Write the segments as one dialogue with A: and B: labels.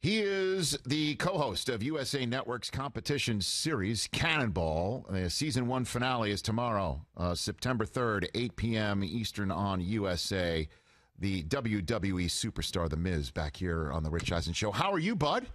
A: He is the co-host of USA Network's competition series, Cannonball. The season 1 finale is tomorrow, September 3rd, 8 p.m. Eastern on USA. The WWE superstar, The Miz, back here on the Rich Eisen Show. How are you, bud?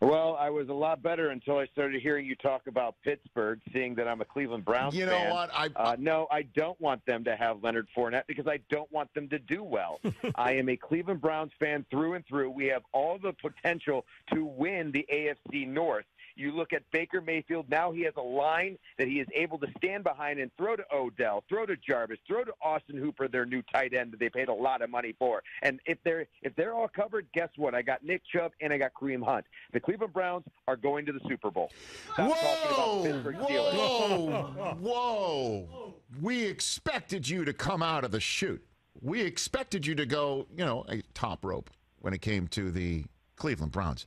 B: Well, I was a lot better until I started hearing you talk about Pittsburgh, seeing that I'm a Cleveland Browns fan.
A: You know what?
B: No, I don't want them to have Leonard Fournette because I don't want them to do well. I am a Cleveland Browns fan through and through. We have all the potential to win the AFC North. You look at Baker Mayfield. Now he has a line that he is able to stand behind and throw to Odell, throw to Jarvis, throw to Austin Hooper, their new tight end that they paid a lot of money for. And if they're all covered, guess what? I got Nick Chubb and I got Kareem Hunt. The Cleveland Browns are going to the Super Bowl. Stop talking about Pittsburgh Steelers.
A: Whoa. We expected you to come out of the chute. We expected you to go, a top rope when it came to the Cleveland Browns.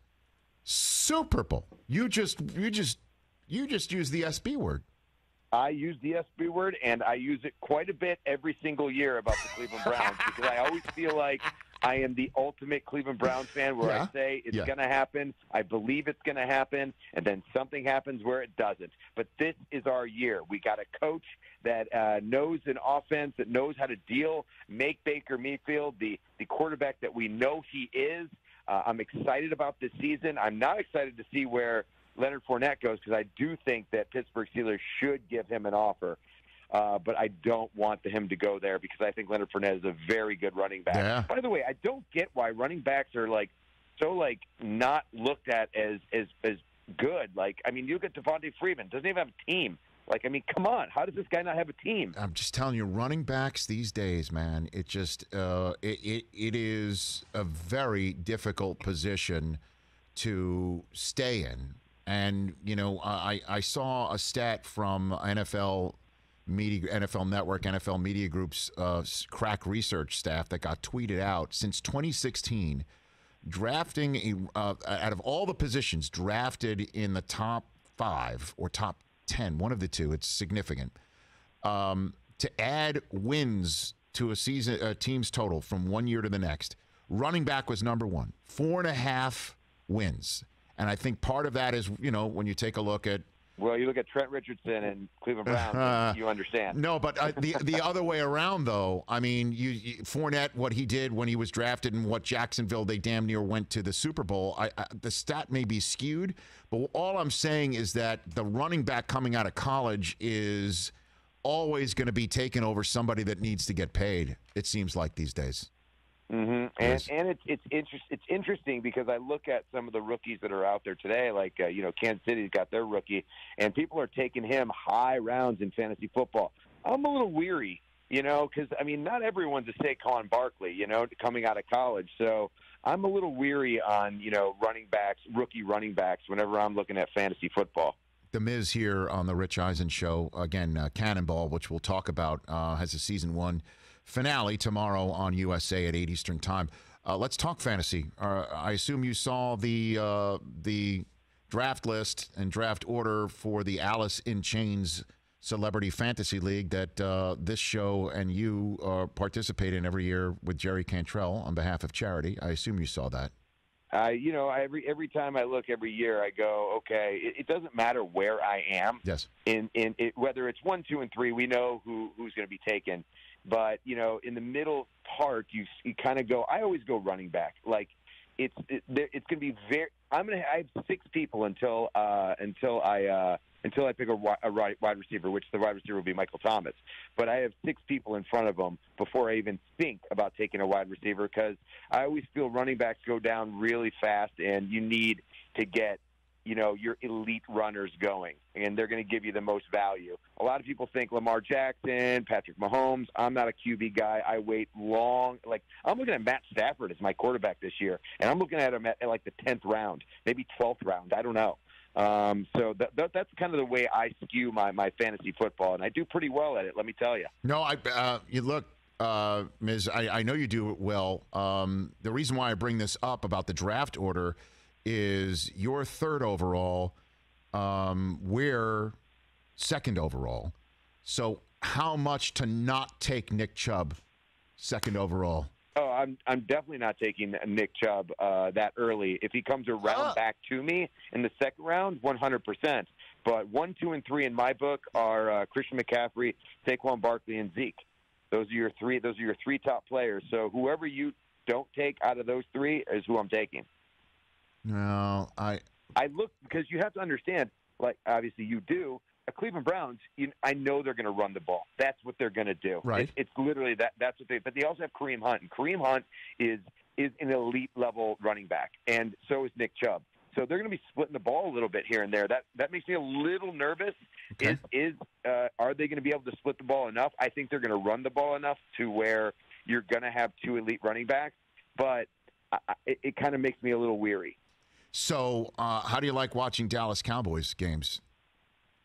A: Super Bowl. You just used the SB word.
B: I use the SB word, and I use it quite a bit every single year about the Cleveland Browns because I always feel like I am the ultimate Cleveland Browns fan where I say it's going to happen, I believe it's going to happen, and then something happens where it doesn't. But this is our year. We got a coach that knows an offense, that knows how to make Baker Mayfield the quarterback that we know he is. I'm excited about this season. I'm not excited to see where Leonard Fournette goes because I do think that Pittsburgh Steelers should give him an offer. But I don't want him to go there because I think Leonard Fournette is a very good running back.
A: Yeah.
B: By the way, I don't get why running backs are so not looked at as good. You look at Devontae Freeman, doesn't even have a team. Come on. How does this guy not have a team?
A: I'm just telling you, running backs these days, man, it just it is a very difficult position to stay in. And, I saw a stat from NFL Network, NFL Media Group's crack research staff that got tweeted out. Since 2016, drafting out of all the positions drafted in the top 5 or top 10, one of the two, it's significant, to add wins to a team's total from one year to the next. Running back was number 1, 4.5 wins. And I think part of that is, when you take a look at,
B: well, you look at Trent Richardson and Cleveland Browns, you understand.
A: No, but the other way around, though, Fournette, what he did when he was drafted and what Jacksonville, they damn near went to the Super Bowl, the stat may be skewed, but all I'm saying is that the running back coming out of college is always going to be taken over somebody that needs to get paid, it seems like these days.
B: Mm-hmm. And it's interesting because I look at some of the rookies that are out there today, Kansas City's got their rookie, and people are taking him high rounds in fantasy football. I'm a little weary, because, not everyone's a Saquon Barkley, coming out of college. So I'm a little weary on, rookie running backs whenever I'm looking at fantasy football.
A: The Miz here on the Rich Eisen Show. Again, Cannonball, which we'll talk about, has a season 1 finale tomorrow on USA at 8 Eastern time. Let's talk fantasy. I assume you saw the draft list and draft order for the Alice in Chains Celebrity Fantasy League that this show and you participate in every year with Jerry Cantrell on behalf of charity. I assume you saw that.
B: Every time I look every year, I go, okay, it doesn't matter where I am.
A: Yes.
B: Whether it's 1, 2, and 3, we know who's going to be taken. But, in the middle part, you kind of go, I always go running back. It's going to be I have 6 people until I pick a wide receiver, which the wide receiver will be Michael Thomas. But I have 6 people in front of him before I even think about taking a wide receiver because I always feel running backs go down really fast, and you need to get your elite runners going, and they're going to give you the most value. A lot of people think Lamar Jackson, Patrick Mahomes. I'm not a QB guy. I wait long. I'm looking at Matt Stafford as my quarterback this year, and I'm looking at him at the 10th round, maybe 12th round. I don't know. So that's kind of the way I skew my fantasy football, and I do pretty well at it, let me tell you.
A: No, you look, Ms., I know you do it well. The reason why I bring this up about the draft order is you're 3rd overall, we're 2nd overall. So how much to not take Nick Chubb 2nd overall?
B: Oh, I'm definitely not taking Nick Chubb that early. If he comes around back to me in the second round, 100%. But 1, 2, and 3 in my book are Christian McCaffrey, Saquon Barkley, and Zeke. Those are your three. Those are your three top players. So whoever you don't take out of those three is who I'm taking.
A: No, I
B: look, because you have to understand, like obviously you do. Cleveland Browns, I know they're going to run the ball. That's what they're going to do.
A: Right.
B: It's literally that. That's what they. But they also have Kareem Hunt, and Kareem Hunt is an elite level running back, and so is Nick Chubb. So they're going to be splitting the ball a little bit here and there. That makes me a little nervous.
A: Okay.
B: Are they going to be able to split the ball enough? I think they're going to run the ball enough to where you're going to have two elite running backs. But it kind of makes me a little weary.
A: So how do you like watching Dallas Cowboys games?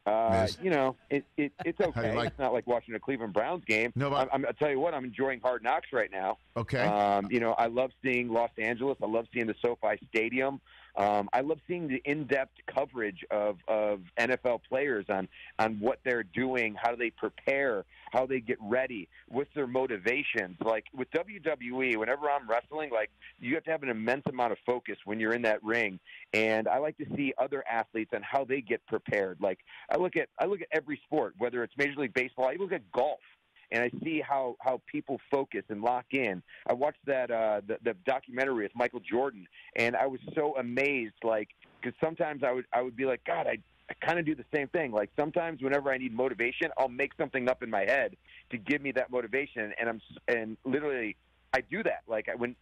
B: It's okay. It's not like watching a Cleveland Browns game.
A: No, but
B: I'll tell you what, I'm enjoying Hard Knocks right now.
A: Okay.
B: I love seeing Los Angeles. I love seeing the SoFi Stadium. I love seeing the in-depth coverage of NFL players on what they're doing, how do they prepare, how they get ready, what's their motivations. Like with WWE, whenever I'm wrestling, like you have to have an immense amount of focus when you're in that ring. And I like to see other athletes and how they get prepared. Like I look at every sport, whether it's Major League Baseball, I look at golf. And I see how people focus and lock in. I watched that the documentary with Michael Jordan, and I was so amazed. Like, because sometimes I would be like, God, I kind of do the same thing. Like sometimes whenever I need motivation, I'll make something up in my head to give me that motivation, and literally I do that. Like when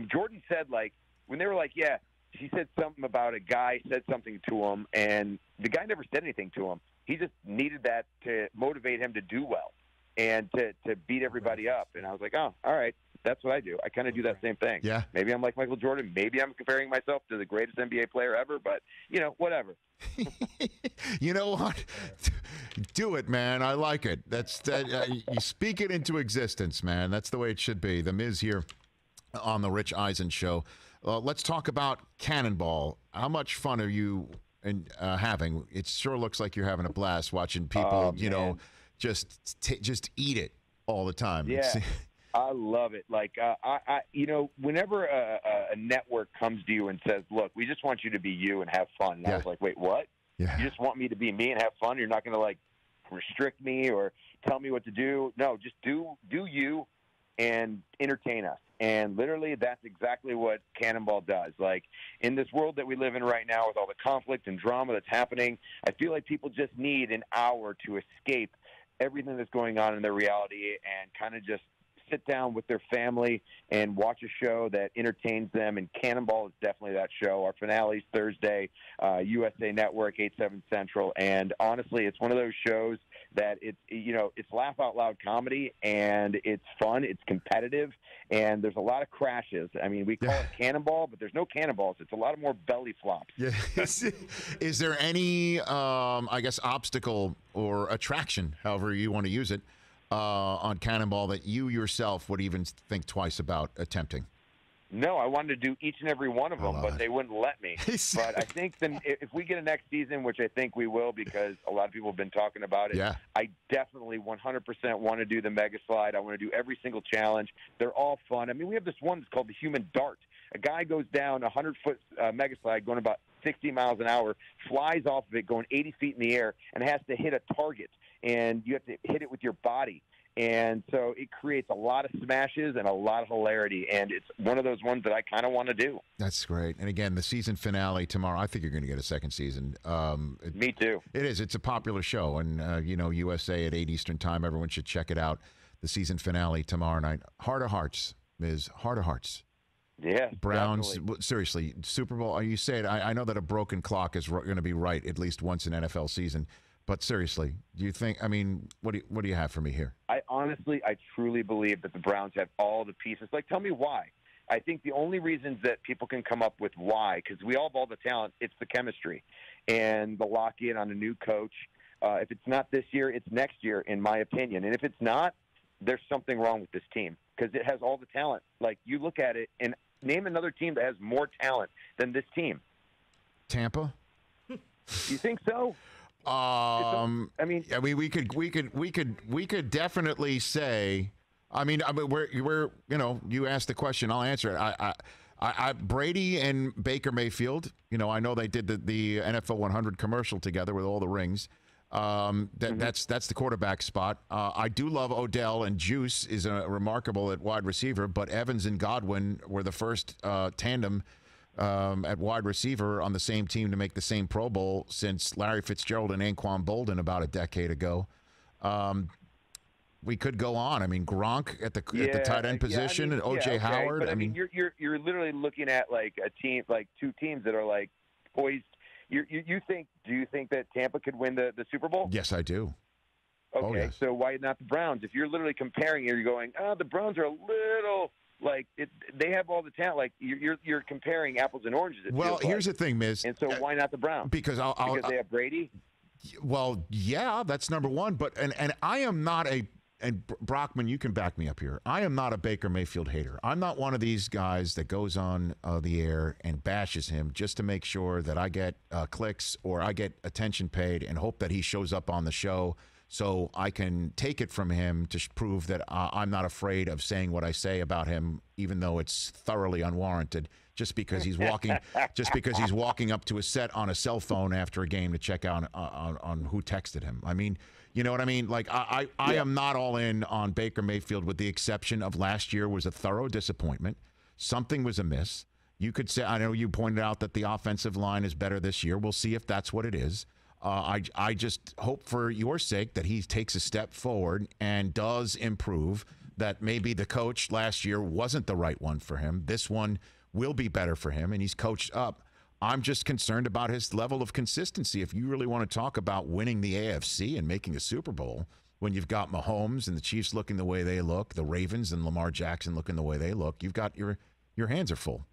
B: Jordan said, like when they were like, yeah, he said something about a guy said something to him, and the guy never said anything to him. He just needed that to motivate him to do well and to beat everybody up. And I was like, oh, all right, that's what I do. I kind of do that same thing.
A: Yeah.
B: Maybe I'm like Michael Jordan. Maybe I'm comparing myself to the greatest NBA player ever, but, whatever.
A: You know what? Do it, man. I like it. You speak it into existence, man. That's the way it should be. The Miz here on the Rich Eisen Show. Let's talk about Cannonball. How much fun are you having? It sure looks like you're having a blast watching people, just eat it all the time.
B: Yeah, I love it. Like, whenever a network comes to you and says, look, we just want you to be you and have fun. And I was like, wait, what?
A: Yeah.
B: You just want me to be me and have fun? You're not going to, like, restrict me or tell me what to do? No, just do you and entertain us. And literally that's exactly what Cannonball does. Like, in this world that we live in right now with all the conflict and drama that's happening, I feel like people just need an hour to escape everything that's going on in their reality and kind of just sit down with their family and watch a show that entertains them. And Cannonball is definitely that show. Our finale's Thursday, USA Network, 8/7 Central. And honestly, it's one of those shows that it's laugh out loud comedy, and it's fun, it's competitive, and there's a lot of crashes. I mean, we call it Cannonball, but there's no cannonballs. It's a lot of more belly flops.
A: Yeah. Is there any, obstacle or attraction, however you want to use it, on Cannonball that you yourself would even think twice about attempting?
B: No, I wanted to do each and every one of them, but they wouldn't let me. But I think if we get a next season, which I think we will because a lot of people have been talking about it, I definitely 100% want to do the Mega Slide. I want to do every single challenge. They're all fun. I mean, we have this one that's called the Human Dart. A guy goes down a 100-foot Mega Slide going about 60 miles an hour, flies off of it going 80 feet in the air, and has to hit a target. And you have to hit it with your body. And so it creates a lot of smashes and a lot of hilarity, and it's one of those ones that I kind of want to do.
A: That's great. And again, the season finale tomorrow, I think you're going to get a second season.
B: Me too.
A: It is. It's a popular show, and, USA at 8 Eastern time, everyone should check it out. The season finale tomorrow night. Heart of Hearts, Ms. Heart of Hearts.
B: Yeah,
A: Browns,
B: definitely.
A: Seriously, Super Bowl, you say it, I know that a broken clock is going to be right at least once in NFL season. But seriously, do you think? I mean, what do you have for me here? I
B: truly believe that the Browns have all the pieces. Like, tell me why. I think the only reasons that people can come up with why, because we all have all the talent, it's the chemistry and the lock-in on a new coach. If it's not this year, it's next year, in my opinion. And if it's not, there's something wrong with this team because it has all the talent. Like, you look at it and name another team that has more talent than this team.
A: Tampa?
B: You think so?
A: We could definitely say we're you asked the question, I'll answer it. Brady and Baker Mayfield, I know they did the NFL 100 commercial together with all the rings. That's the quarterback spot. I do love Odell, and Juice is remarkable at wide receiver, but Evans and Godwin were the first tandem at wide receiver on the same team to make the same Pro Bowl since Larry Fitzgerald and Anquan Bolden about a decade ago. We could go on. Gronk at the tight end position, and O.J. Howard.
B: But you're literally looking at like a team, like two teams that are like poised. Do you think that Tampa could win the Super Bowl?
A: Yes, I do.
B: Okay,
A: yes.
B: So why not the Browns? If you're literally comparing, you're going, the Browns are a little like they have all the talent. Like you're comparing apples and oranges.
A: Well, here's the thing, Miz.
B: And so why not the Browns?
A: Because
B: they have Brady.
A: Well, yeah, that's number one. But and I am not and Brockman, you can back me up here. I am not a Baker Mayfield hater. I'm not one of these guys that goes on the air and bashes him just to make sure that I get clicks or I get attention paid and hope that he shows up on the show so I can take it from him to prove that I'm not afraid of saying what I say about him, even though it's thoroughly unwarranted, just because he's walking up to a set on a cell phone after a game to check out on who texted him. You know what I mean? Like, I am not all in on Baker Mayfield, with the exception of last year was a thorough disappointment. Something was amiss. You could say, I know you pointed out that the offensive line is better this year. We'll see if that's what it is. I just hope for your sake that he takes a step forward and does improve, that maybe the coach last year wasn't the right one for him. This one will be better for him, and he's coached up. I'm just concerned about his level of consistency. If you really want to talk about winning the AFC and making a Super Bowl, when you've got Mahomes and the Chiefs looking the way they look, the Ravens and Lamar Jackson looking the way they look, you've got your hands are full.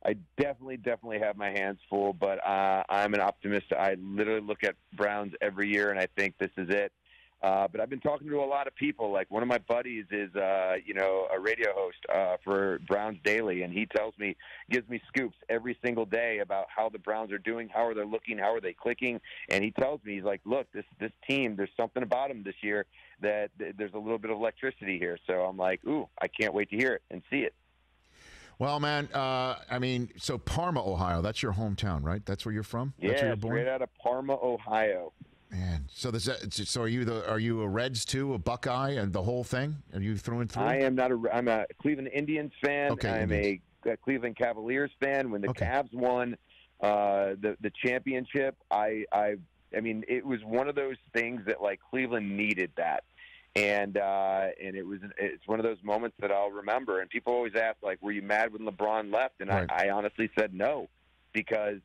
B: I definitely have my hands full, but I'm an optimist. I literally look at Browns every year, and I think this is it. But I've been talking to a lot of people. Like, one of my buddies is, a radio host for Browns Daily, and he gives me scoops every single day about how the Browns are doing, how are they looking, how are they clicking. And he tells me, he's like, look, this team, there's something about them this year that there's a little bit of electricity here. So I'm like, ooh, I can't wait to hear it and see it.
A: Well, man, so Parma, Ohio, that's your hometown, right? That's where you're from?
B: Yeah,
A: that's where you're born?
B: Straight out of Parma, Ohio.
A: Man, so are you a Reds too, a Buckeye, and the whole thing? Are you through and through?
B: I am not. I'm a Cleveland Indians fan.
A: Okay,
B: I'm a Cleveland Cavaliers fan. When the Cavs won the championship, I mean, it was one of those things that, like, Cleveland needed that. And it's one of those moments that I'll remember. And people always ask, like, were you mad when LeBron left? And right. I honestly said no, because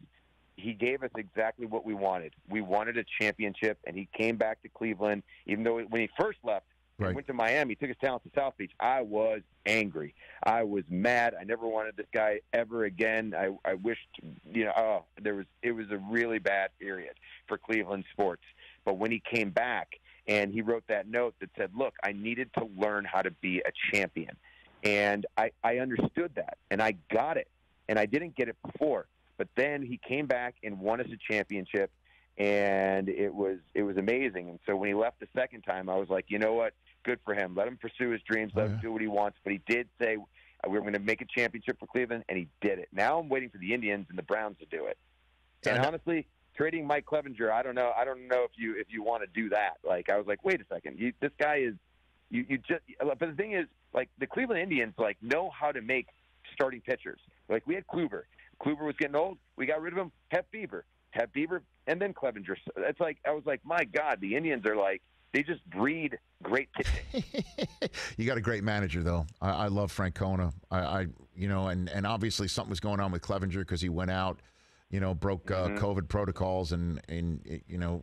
B: he gave us exactly what we wanted. We wanted a championship, and he came back to Cleveland. Even though when he first left,
A: right,
B: he went to Miami, took his talent to South Beach, I was angry. I was mad. I never wanted this guy ever again. I wished, it was a really bad period for Cleveland sports. But when he came back, and he wrote that note that said, look, I needed to learn how to be a champion. And I understood that, and I got it. And I didn't get it before. But then he came back and won us a championship, and it was amazing. And so when he left the second time, I was like, you know what? Good for him. Let him pursue his dreams. Let him do what he wants. But he did say, we're going to make a championship for Cleveland, and he did it. Now I'm waiting for the Indians and the Browns to do it. And honestly, trading Mike Clevenger, I don't know if you want to do that. Like, I was like, wait a second, this guy is you just. But the thing is, like, the Cleveland Indians know how to make starting pitchers. Like, we had Kluber. Kluber was getting old. We got rid of him. Hep Bieber, and then Clevenger. It's like, I was like, my God, the Indians are like, they just breed great pitching.
A: You got a great manager, though. I love Francona. And obviously something was going on with Clevenger because he went out. Broke COVID protocols, and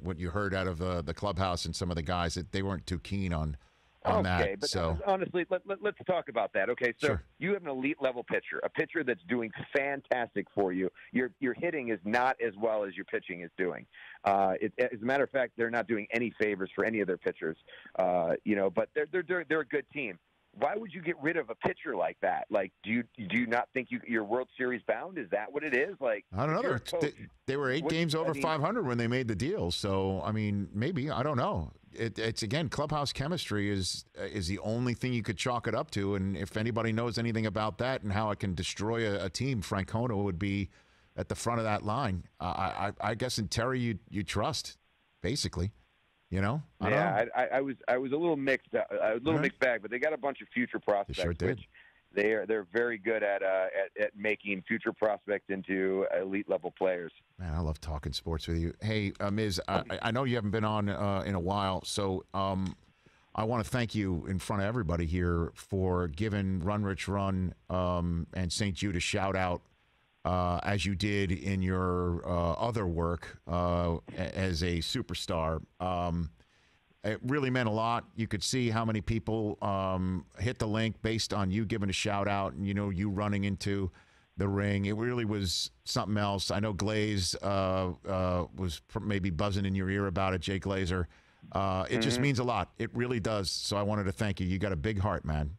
A: what you heard out of the clubhouse and some of the guys, that they weren't too keen on that.
B: Okay, but
A: so
B: honestly, let's talk about that. Okay, so
A: sure.
B: You have an elite level pitcher, a pitcher that's doing fantastic for you. Your hitting is not as well as your pitching is doing. As a matter of fact, they're not doing any favors for any of their pitchers. But they're a good team. why would you get rid of a pitcher like that? Like, do you not think you're World Series bound? Is that what it is? Like,
A: I don't know. They were 8 games over 500 when they made the deal. So, I mean, maybe, I don't know. It's again, clubhouse chemistry is the only thing you could chalk it up to. And if anybody knows anything about that and how it can destroy a team, Francona would be at the front of that line. I guess in Terry you trust, basically. You know?
B: I was a little mixed. Mixed bag, but they got a bunch of future prospects.
A: They sure did.
B: Which they're very good at making future prospects into elite level players.
A: Man, I love talking sports with you. Hey, Miz, I know you haven't been on in a while, so I want to thank you in front of everybody here for giving Run Rich Run and St. Jude a shout out. As you did in your other work as a superstar. It really meant a lot. You could see how many people hit the link based on you giving a shout out and, you running into the ring. It really was something else. I know Glaze was maybe buzzing in your ear about it, Jay Glazer. It just means a lot. It really does. So I wanted to thank you. You got a big heart, man.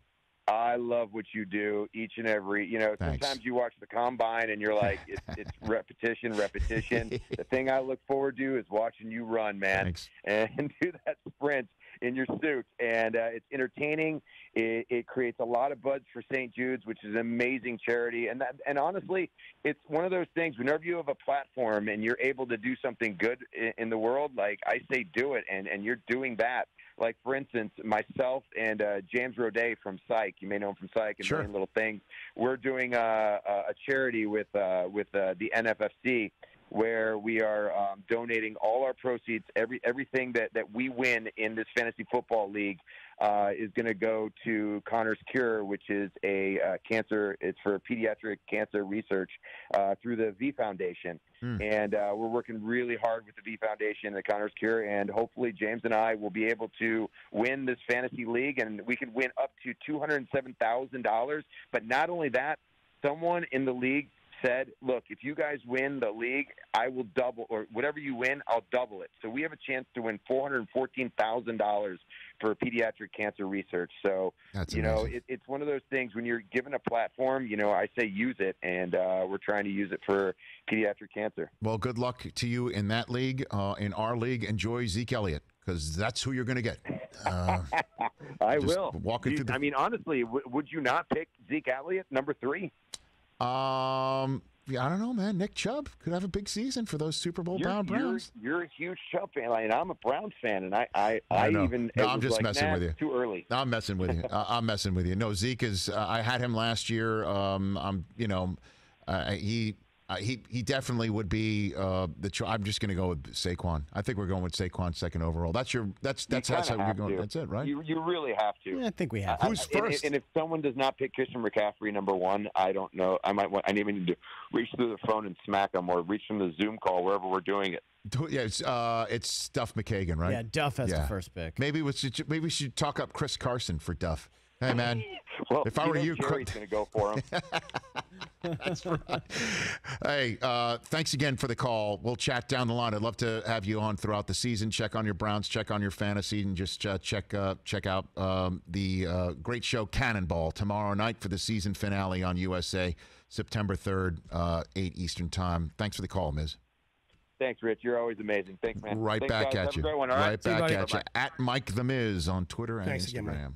B: I love what you do each and every, sometimes you watch the combine and you're like, it's repetition. The thing I look forward to is watching you run, man.
A: Thanks.
B: And do that sprint in your suit. And it's entertaining. It creates a lot of buzz for St. Jude's, which is an amazing charity. And honestly, it's one of those things, whenever you have a platform and you're able to do something good in the world, like I say, do it. And you're doing that. Like, for instance, myself and James Roday from Psych, you may know him from Psych and Million Little Things, we're doing a charity with the NFFC where we are donating all our proceeds, everything that we win in this fantasy football league is going to go to Connor's Cure, which is a cancer. It's for pediatric cancer research through the V Foundation. And we're working really hard with the V Foundation and the Connor's Cure, and hopefully James and I will be able to win this fantasy league, and we could win up to $207,000. But not only that, someone in the league said, look, if you guys win the league, I will double, or whatever you win, I'll double it. So we have a chance to win $414,000 for pediatric cancer research. So,
A: that's
B: it's one of those things when you're given a platform, I say use it, and we're trying to use it for pediatric cancer.
A: Well, good luck to you in that league. In our league, enjoy Zeke Elliott, because that's who you're going to get.
B: I will.
A: I
B: mean, honestly, would you not pick Zeke Elliott, number 3?
A: Yeah, I don't know, man. Nick Chubb could have a big season for those Super Bowl bound Browns.
B: You're a huge Chubb fan, and I'm a Browns fan, and I even.
A: No, I'm just messing with you.
B: Too early.
A: No, I'm messing with you. I'm messing with you. No, Zeke is. I had him last year. He definitely would be I'm just going to go with Saquon. I think we're going with Saquon second overall. That's how we're going. That's it, right?
B: You really have to.
C: Yeah, I think we have.
A: Who's first?
B: And if someone does not pick Christian McCaffrey number 1, I don't know. I need to reach through the phone and smack him, or reach from the Zoom call wherever we're doing it.
A: Yeah, it's Duff McKagan, right?
C: Yeah, Duff has the first pick.
A: Maybe we should talk up Chris Carson for Duff. Hey, man.
B: Well,
A: if I were you,
B: Jerry's going to go for him.
A: That's right. Hey, thanks again for the call. We'll chat down the line. I'd love to have you on throughout the season. Check on your Browns, check on your fantasy, and just check out the great show Cannonball tomorrow night for the season finale on USA, September 3rd, 8 Eastern Time. Thanks for the call, Miz.
B: Thanks, Rich. You're always amazing. Thanks, man.
A: Right
B: Thanks,
A: back
B: guys.
A: at you.
B: Have a great one, all right?
A: Right back at you. At Mike the Miz on Twitter and
C: Thanks again,
A: Instagram.
C: man.